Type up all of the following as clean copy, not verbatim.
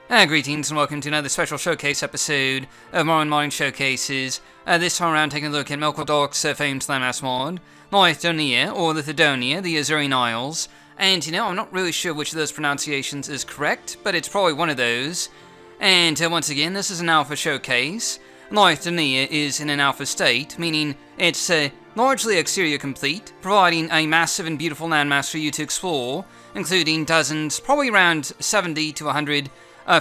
Greetings and welcome to another special showcase episode of Morrowind Modding Showcases. This time around taking a look at Melchior Dahrk's famed landmass mod, Lyithdonea, or Lyithdonea, the Azurian Isles. And I'm not really sure which of those pronunciations is correct, but it's probably one of those. And once again, this is an alpha showcase. Lyithdonea is in an alpha state, meaning it's largely exterior complete, providing a massive and beautiful landmass for you to explore, including dozens, probably around 70 to 100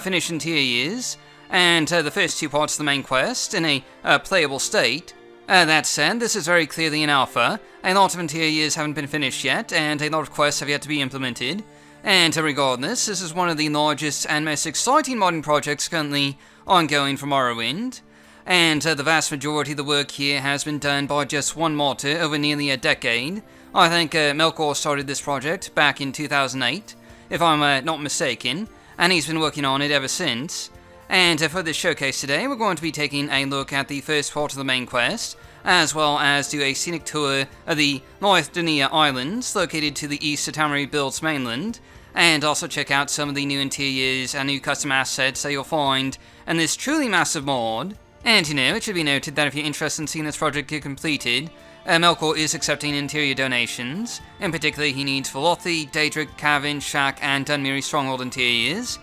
finished interiors, and the first two parts of the main quest in a playable state. That said, this is very clearly an alpha. A lot of interiors haven't been finished yet, and a lot of quests have yet to be implemented. And regardless, this is one of the largest and most exciting modding projects currently ongoing for Morrowind. And the vast majority of the work here has been done by just one modder over nearly a decade. I think Melchior started this project back in 2008, if I'm not mistaken, and he's been working on it ever since. And for this showcase today, we're going to be taking a look at the first part of the main quest, as well as do a scenic tour of the Lyithdonea Islands, located to the east of Tamriel Rebuilt's mainland, and also check out some of the new interiors and new custom assets that you'll find in this truly massive mod. And it should be noted that if you're interested in seeing this project get completed, Melchior is accepting interior donations. In particular, he needs Velothi, Daedric, Cavern, Shack, and Dunmiri Stronghold interiors.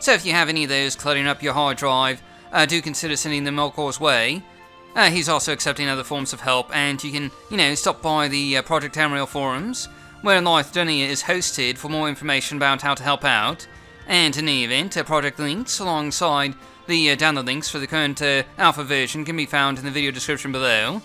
So if you have any of those cluttering up your hard drive, do consider sending them Melchior's way. He's also accepting other forms of help, and you can, stop by the Project Tamriel forums, where Lyithdonea is hosted for more information about how to help out. And in any event, project links alongside the download links for the current alpha version can be found in the video description below.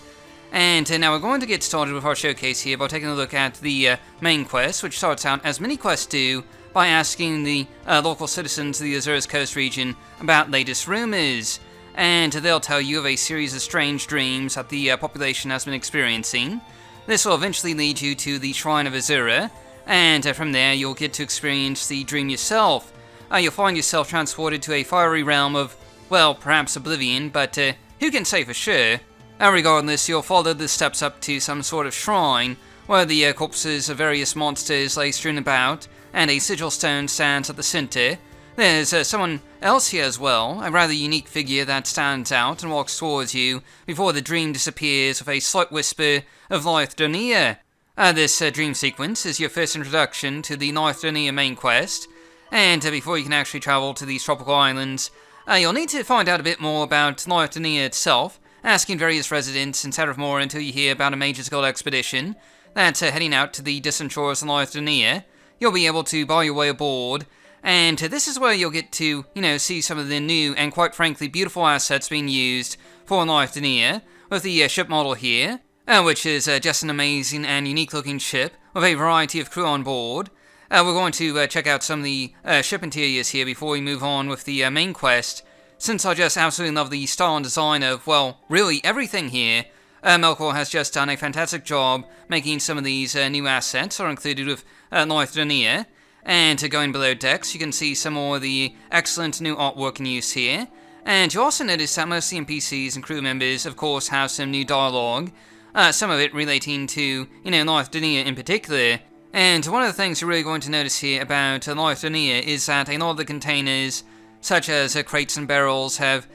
And now we're going to get started with our showcase here by taking a look at the main quest, which starts out, as many quests do, by asking the local citizens of the Azura's coast region about latest rumors. And they'll tell you of a series of strange dreams that the population has been experiencing. This will eventually lead you to the Shrine of Azura, and from there you'll get to experience the dream yourself. You'll find yourself transported to a fiery realm of, well, perhaps oblivion, but who can say for sure? Regardless, you'll follow the steps up to some sort of shrine, where the corpses of various monsters lay strewn about, and a sigil stone stands at the center. There's someone else here as well, a rather unique figure that stands out and walks towards you before the dream disappears with a slight whisper of Lyithdonea. This dream sequence is your first introduction to the Lyithdonea main quest, and before you can actually travel to these tropical islands, you'll need to find out a bit more about Lyithdonea itself, asking various residents instead of more until you hear about a major skilled expedition that's heading out to the distant shores of Lyithdonea. You'll be able to buy your way aboard, and this is where you'll get to, see some of the new and quite frankly beautiful assets being used for Lyithdonea, with the ship model here, which is just an amazing and unique looking ship with a variety of crew on board. We're going to check out some of the ship interiors here before we move on with the main quest, since I just absolutely love the style and design of, well, really everything here. Melchior has just done a fantastic job making some of these new assets are included with Lyithdonea. And going below decks, you can see some more of the excellent new artwork in use here. And you also notice that most of the NPCs and crew members, of course, have some new dialogue, some of it relating to, Lyithdonea in particular. And one of the things you're really going to notice here about Lyithdonea is that a lot of the containers, such as crates and barrels, have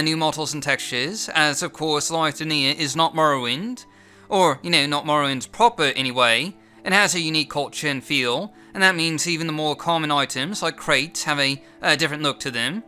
new models and textures, as of course Lyithdonea is not Morrowind, or, not Morrowind proper anyway. It has a unique culture and feel, and that means even the more common items, like crates, have a different look to them.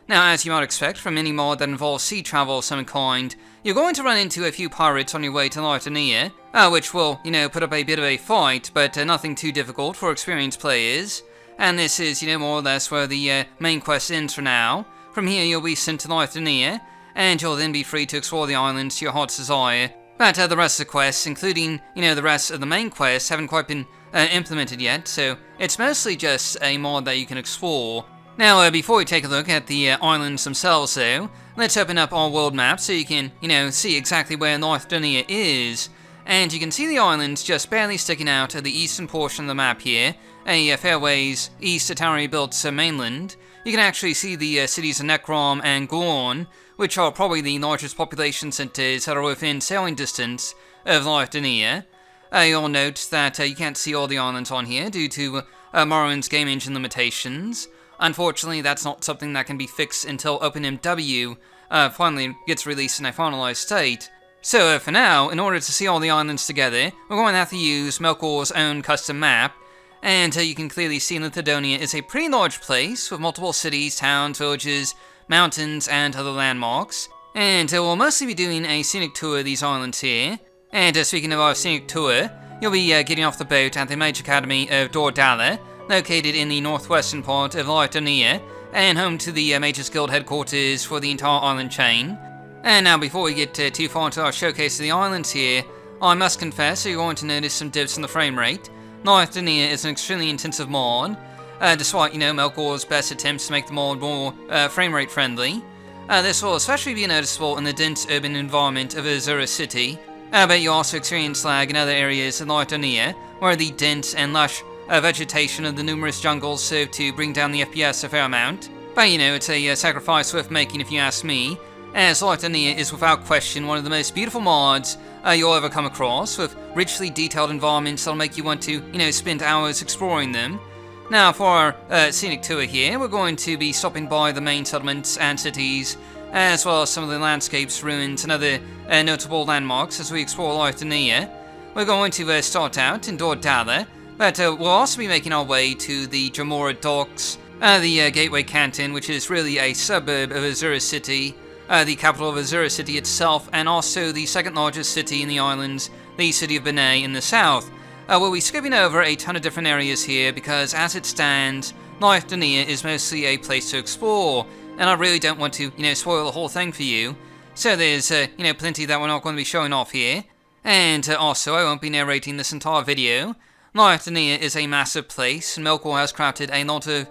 Now, as you might expect from any mod that involves sea travel of some kind, you're going to run into a few pirates on your way to Lyithdonea, which will, put up a bit of a fight, but nothing too difficult for experienced players. And this is, more or less where the main quest ends for now. From here, you'll be sent to Lyithdonea, and you'll then be free to explore the islands to your heart's desire. But the rest of the quests, including, the rest of the main quests, haven't quite been implemented yet, so it's mostly just a mod that you can explore. Now, before we take a look at the islands themselves, though, let's open up our world map so you can, see exactly where Lyithdonea is. And you can see the islands just barely sticking out at the eastern portion of the map here, a fair ways east of Tamriel Rebuilt's mainland. You can actually see the cities of Necrom and Gorn, which are probably the largest population centers that are within sailing distance of Lyithdonea. You'll note that you can't see all the islands on here due to Morrowind's game engine limitations. Unfortunately, that's not something that can be fixed until OpenMW finally gets released in a finalized state. So for now, in order to see all the islands together, we're going to have to use Melchior's own custom map. And you can clearly see Lyithdonea is a pretty large place with multiple cities, towns, villages, mountains, and other landmarks. And we'll mostly be doing a scenic tour of these islands here. And speaking of our scenic tour, you'll be getting off the boat at the Mage Academy of Dor Dalla, located in the northwestern part of Lyithdonea, and home to the Mages Guild headquarters for the entire island chain. And now, before we get too far into our showcase of the islands here, I must confess you're going to notice some dips in the frame rate. Lyithdonea is an extremely intensive mod, despite, Melchior's best attempts to make the mod more frame rate friendly. This will especially be noticeable in the dense urban environment of Azura City, but you also experience lag in other areas in Lyithdonea, where the dense and lush vegetation of the numerous jungles serve to bring down the FPS a fair amount. But it's a sacrifice worth making if you ask me, as Lyithdonea is without question one of the most beautiful mods you'll ever come across, with richly detailed environments that'll make you want to, spend hours exploring them. Now, for our scenic tour here, we're going to be stopping by the main settlements and cities, as well as some of the landscapes, ruins, and other notable landmarks as we explore Lyithdonea. We're going to start out in Dor Dalla, but we'll also be making our way to the Chimer docks, the Gateway Canton, which is really a suburb of Azura City, the capital of Azura City itself, and also the second largest city in the islands, the city of Bnay in the south. We'll be skipping over a ton of different areas here because, as it stands, Lyithdonea is mostly a place to explore, and I really don't want to, spoil the whole thing for you. So there's, plenty that we're not going to be showing off here. And also, I won't be narrating this entire video. Lyithdonea is a massive place, and Melchior has crafted a lot of,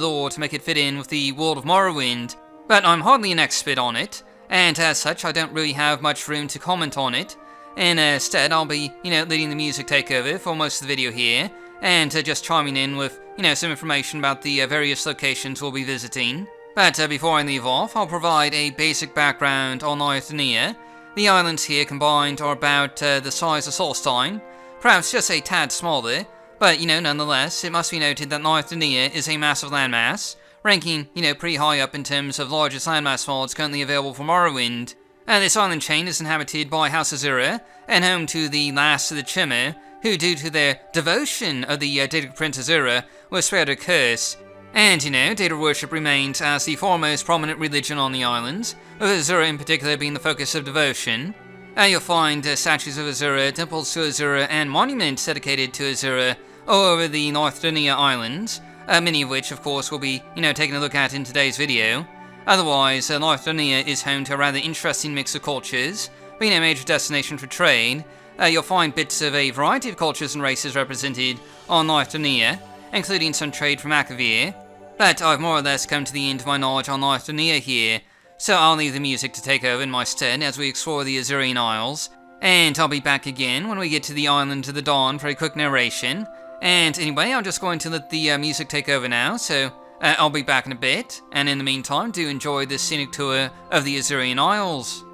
lore to make it fit in with the world of Morrowind. But I'm hardly an expert on it, and as such, I don't really have much room to comment on it. And instead, I'll be, leading the music takeover for most of the video here, and just chiming in with, some information about the various locations we'll be visiting. But before I leave off, I'll provide a basic background on Lyithdonea. The islands here combined are about the size of Solstein, perhaps just a tad smaller, but, nonetheless, it must be noted that Lyithdonea is a massive landmass, ranking, pretty high up in terms of largest landmass mods currently available for Morrowind. This island chain is inhabited by House Azura, and home to the last of the Chimer, who, due to their devotion of the Daedric Prince Azura, were spared a curse. And, Daedra worship remains as the foremost prominent religion on the islands, with Azura in particular being the focus of devotion. You'll find statues of Azura, temples to Azura, and monuments dedicated to Azura all over the Lyithdonea Islands, many of which, of course, we'll be, taking a look at in today's video. Otherwise, Lyithdonea is home to a rather interesting mix of cultures. Being a major destination for trade, you'll find bits of a variety of cultures and races represented on Lyithdonea, including some trade from Akavir. But I've more or less come to the end of my knowledge on Lyithdonea here, so I'll leave the music to take over in my stead as we explore the Azurian Isles. And I'll be back again when we get to the Island of the Dawn for a quick narration. And anyway, I'm just going to let the music take over now, so I'll be back in a bit, and in the meantime, do enjoy this scenic tour of the Azurian Isles.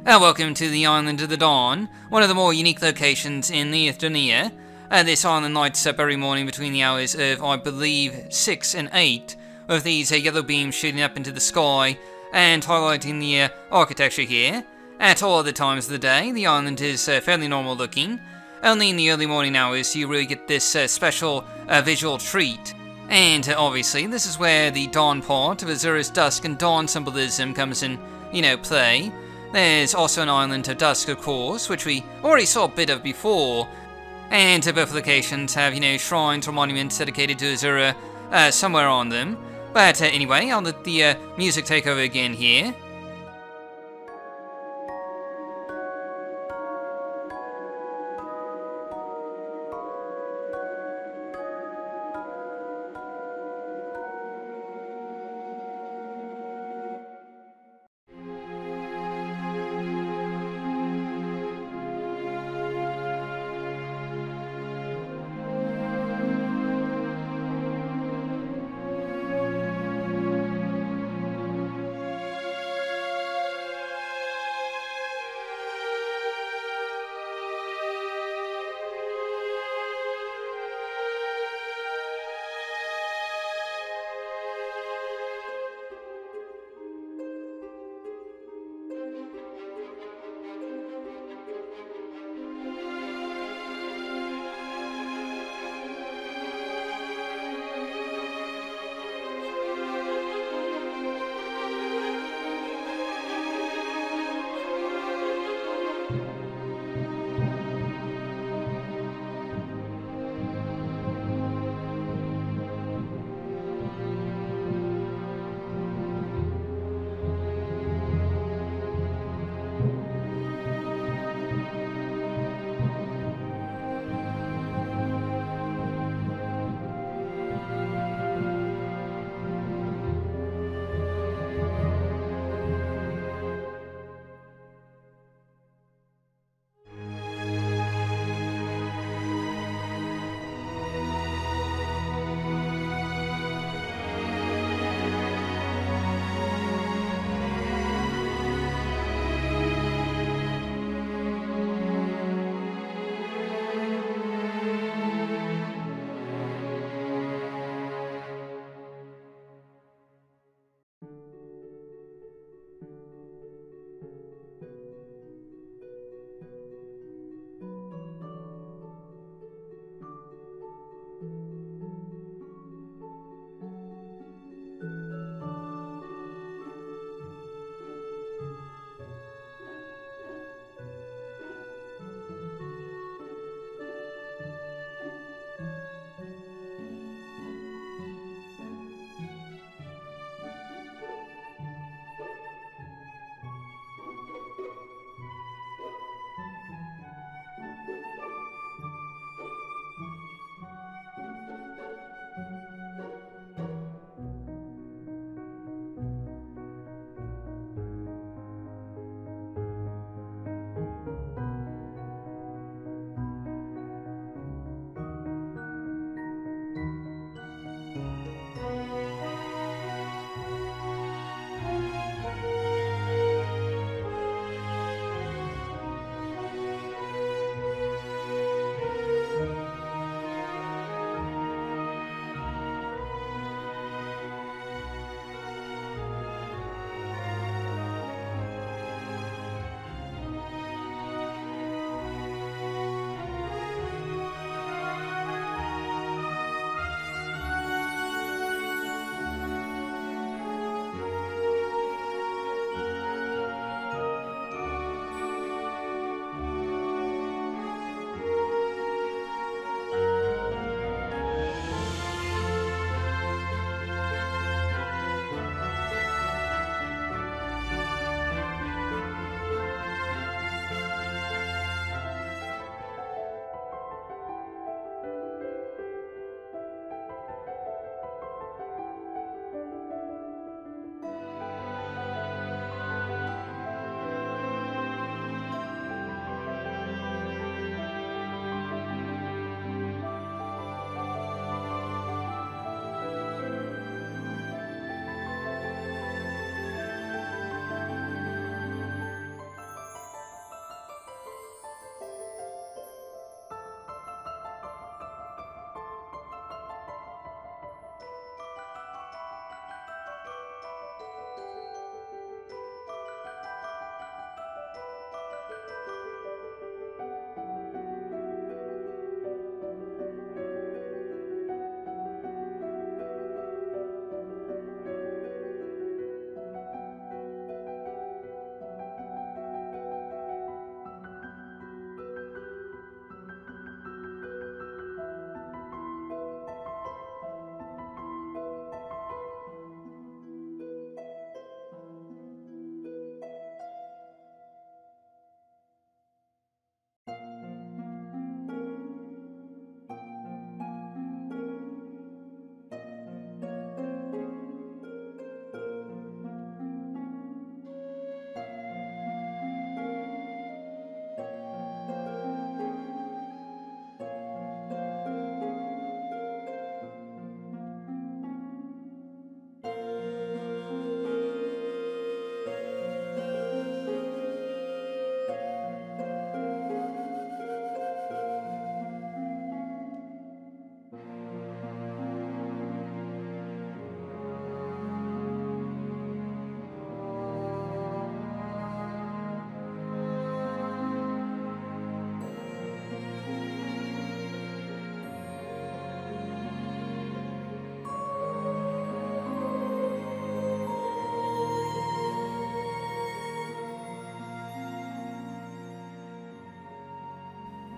Welcome to the Island of the Dawn, one of the more unique locations in Lyithdonea. This island lights up every morning between the hours of, I believe, 6 and 8, with these yellow beams shooting up into the sky and highlighting the architecture here. At all other times of the day, the island is fairly normal looking. Only in the early morning hours do you really get this special visual treat. And obviously, this is where the dawn part of Azura's dusk and dawn symbolism comes in, play. There's also an island of dusk, of course, which we already saw a bit of before. And both locations have, shrines or monuments dedicated to Azura somewhere on them. But anyway, I'll let the music take over again here.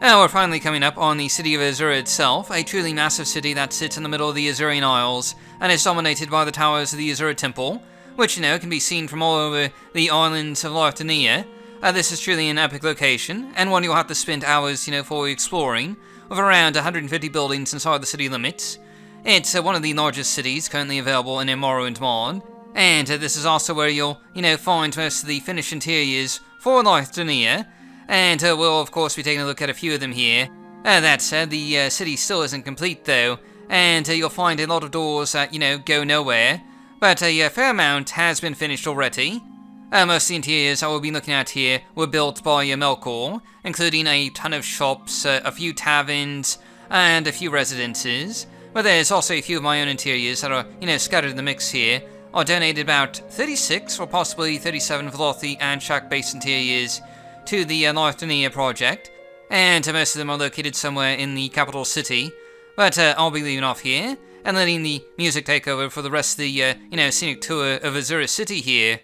We're finally coming up on the city of Azura itself, a truly massive city that sits in the middle of the Azurian Isles, and is dominated by the towers of the Azura Temple, which, can be seen from all over the islands of Lyithdonea. This is truly an epic location, and one you'll have to spend hours, for exploring, with around 150 buildings inside the city limits. It's one of the largest cities currently available in a Morrowind mod, and this is also where you'll, find most of the finished interiors for Lyithdonea, and we'll of course be taking a look at a few of them here. That said, the city still isn't complete though, and you'll find a lot of doors that, go nowhere, but a fair amount has been finished already. Most of the interiors I will be looking at here were built by Melchior, including a ton of shops, a few taverns, and a few residences. But there's also a few of my own interiors that are, scattered in the mix here. I donated about 36 or possibly 37 Velothi and shack base interiors to the Lyithdonea project, and most of them are located somewhere in the capital city. But I'll be leaving off here and letting the music take over for the rest of the, scenic tour of Azura City here.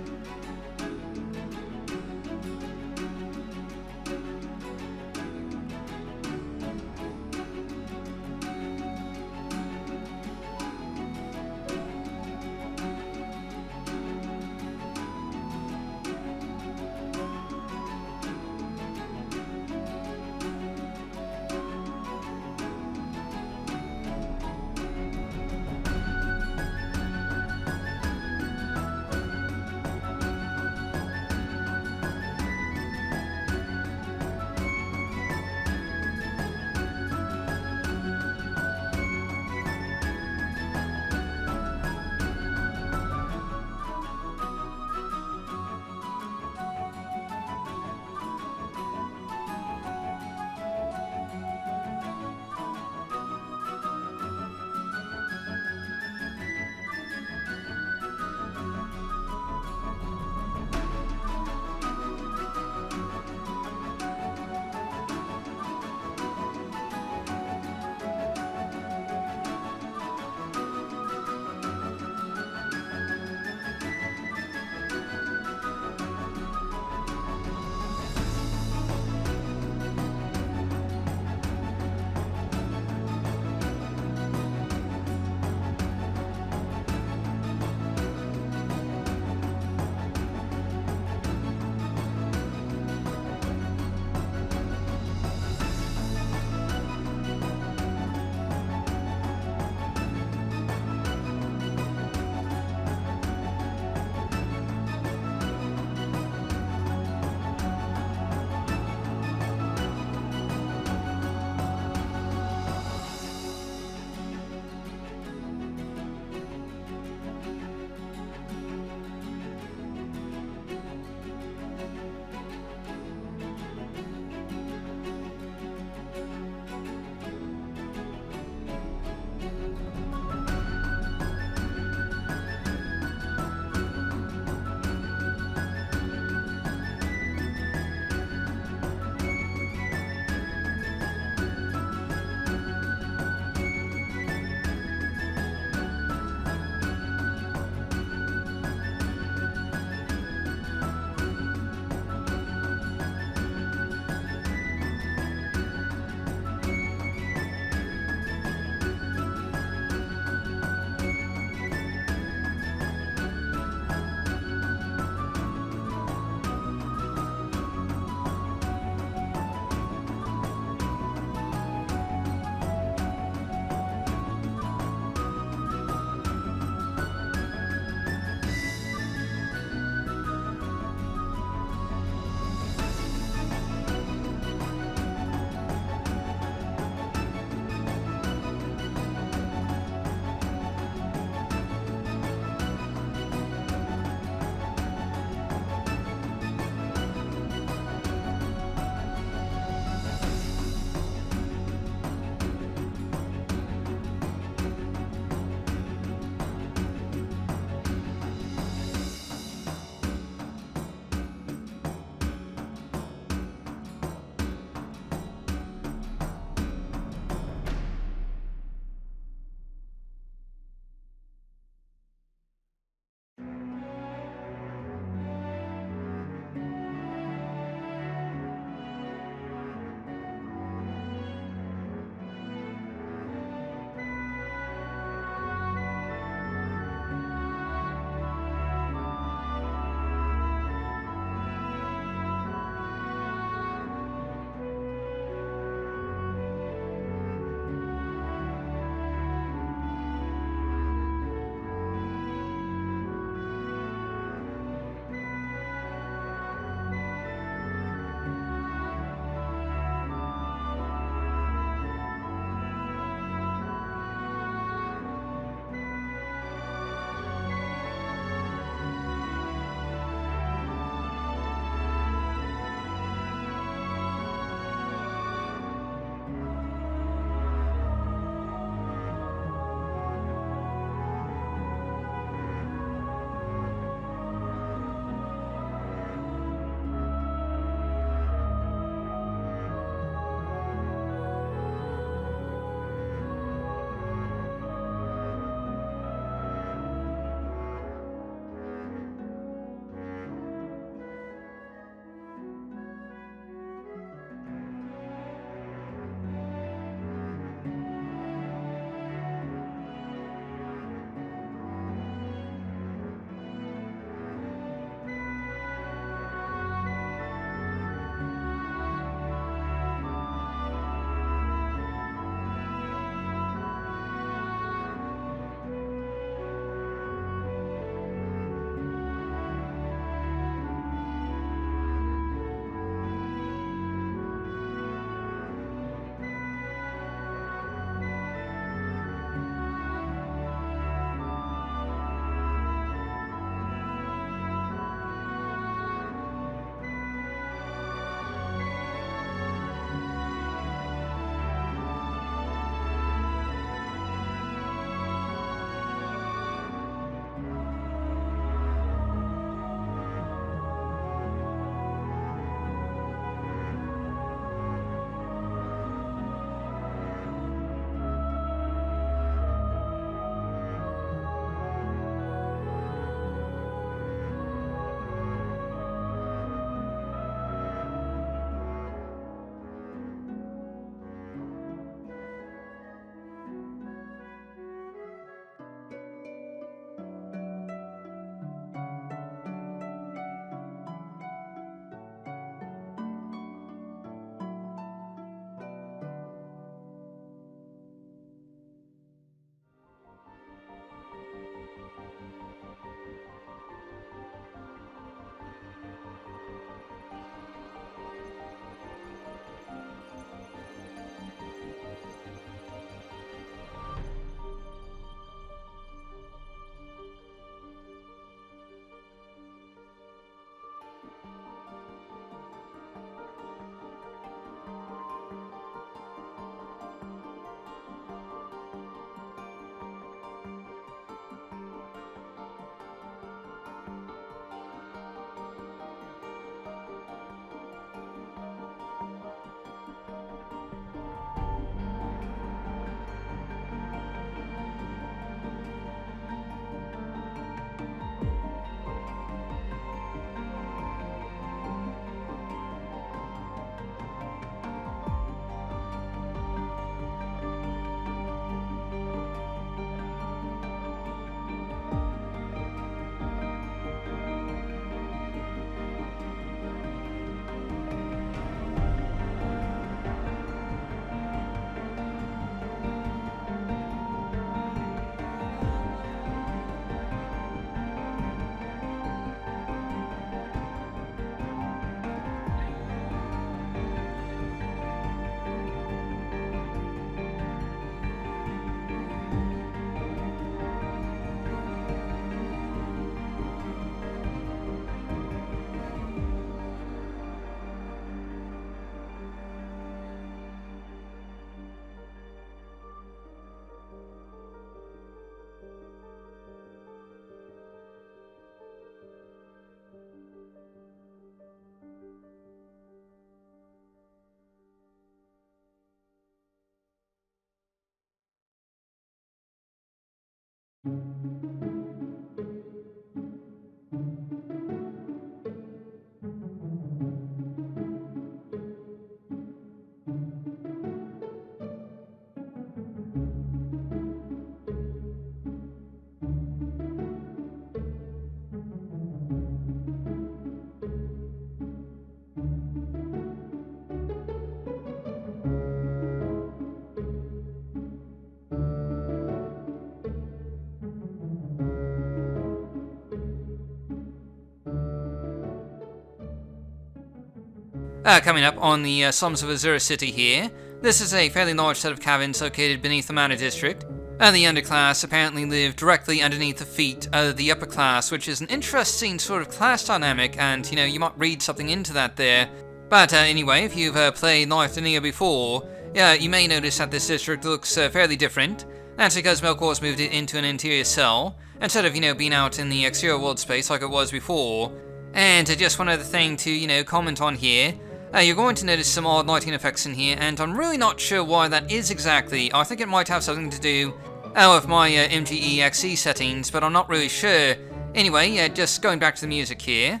Coming up on the slums of Azura City here. This is a fairly large set of cabins located beneath the Manor District. The underclass apparently live directly underneath the feet of the upper class, which is an interesting sort of class dynamic, and, you might read something into that there. But anyway, if you've played Lyithdonea before, you may notice that this district looks fairly different. That's because Melchior's moved it into an interior cell, instead of, being out in the exterior world space like it was before. And just one other thing to, comment on here. You're going to notice some odd lighting effects in here, and I'm really not sure why that is exactly. I think it might have something to do with my MGEXE settings, but I'm not really sure. Anyway, just going back to the music here.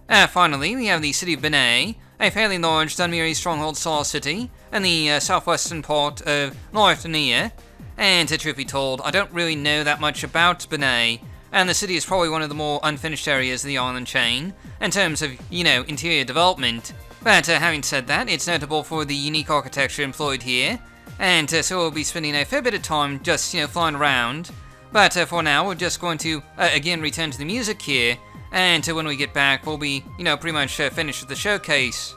Finally, we have the city of Bnay, a fairly large Dunmeri stronghold-style city in the southwestern part of Lyithdonea. And to truth be told, I don't really know that much about Bnay, and the city is probably one of the more unfinished areas of the island chain, in terms of, interior development. But having said that, it's notable for the unique architecture employed here, and so we'll be spending a fair bit of time just, flying around. But for now, we're just going to, again, return to the music here, and when we get back, we'll be, pretty much finished with the showcase.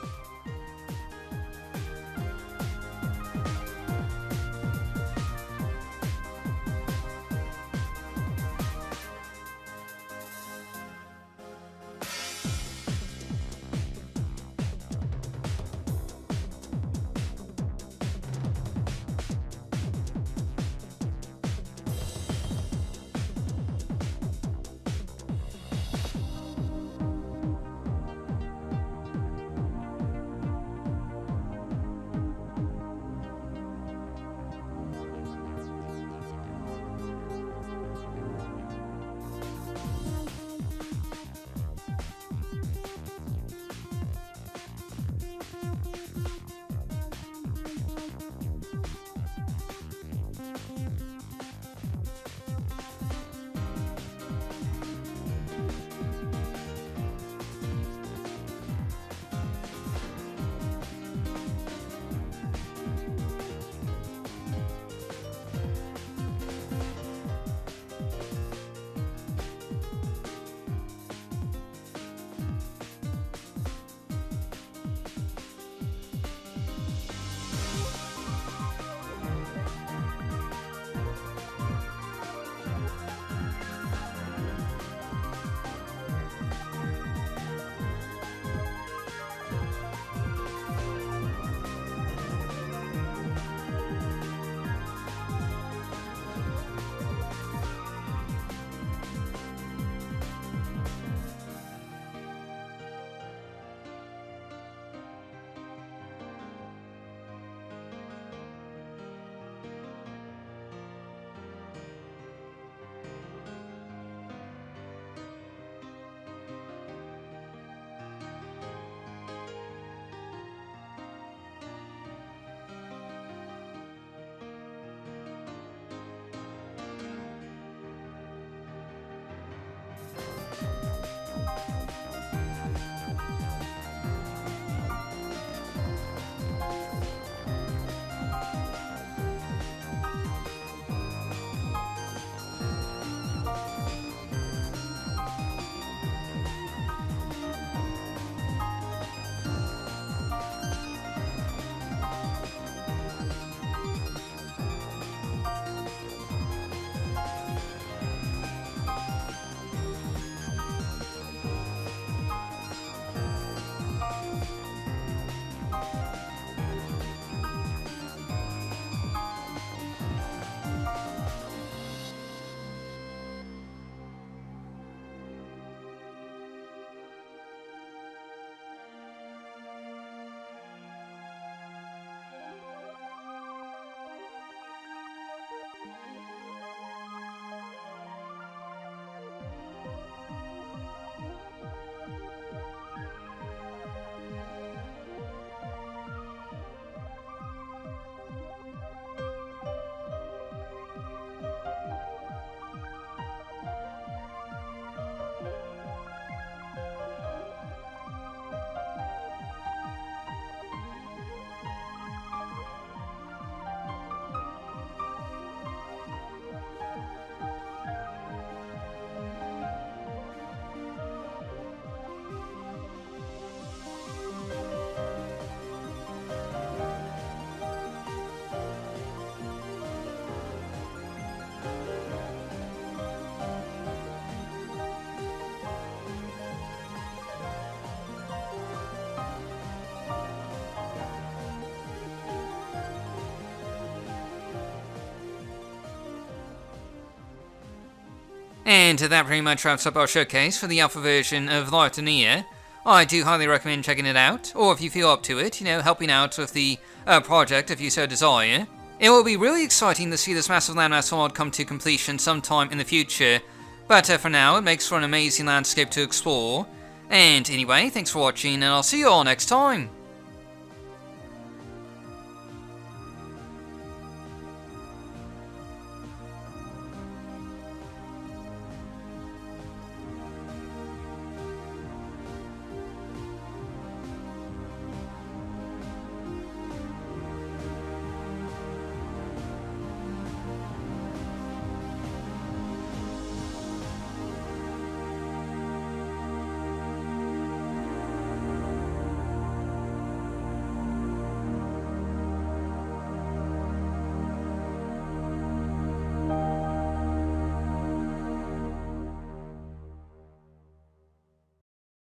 And that pretty much wraps up our showcase for the alpha version of Lyithdonea. I do highly recommend checking it out, or if you feel up to it, helping out with the project if you so desire. It will be really exciting to see this massive landmass mod come to completion sometime in the future, but for now it makes for an amazing landscape to explore. And anyway, thanks for watching, and I'll see you all next time.